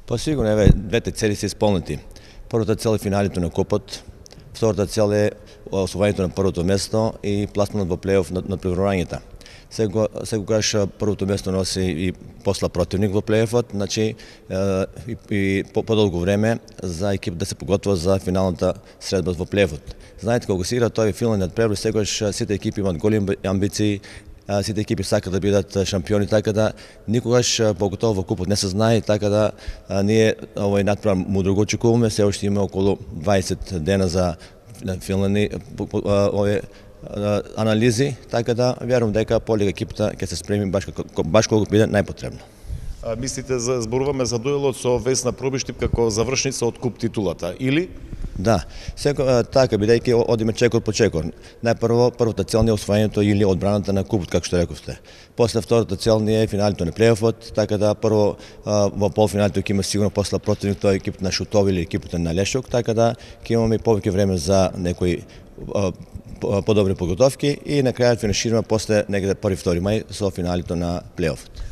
Па сигурно, двете цели се изпълнити. Първата цел е финалето на купът, втората цел е освоението на първото место и пласманът в плейоф на преворанията. Сегаш първото место носи и после противник в плейофът, значи и по-дълго време за екип да се подготвя за финалната средба в плейофът. Знаете, колко се игра този финалният превод, сегаш сите екипи имат голи амбиции, сите екипи сакат да бидат шампиони, така да никогаш по-готово в купът не се знае, така да ние надправо мудро го очекуваме, все още има около 20 дена за финални анализи, така да вярвам дека полига екипата ќе се спреми баш колко биде најпотребно. Мислите, зборуваме за дуелот со Весна Пробиштип како завршница од куп титулата, или? Да, така бидејќи одиме чекор по чекор. Првата цел не е освоението или одбраната на купот, како што рековте. После втората цел не е финалето на плейофот, така да прво во полуфиналето ќе има сигурно после противник тој екипот на Шутови или екипот на Лешок, така да ќе имаме повеќе време за некои подобри подготовки и на крајот финишираме после негде 1-2 мај со финалето на плейофот.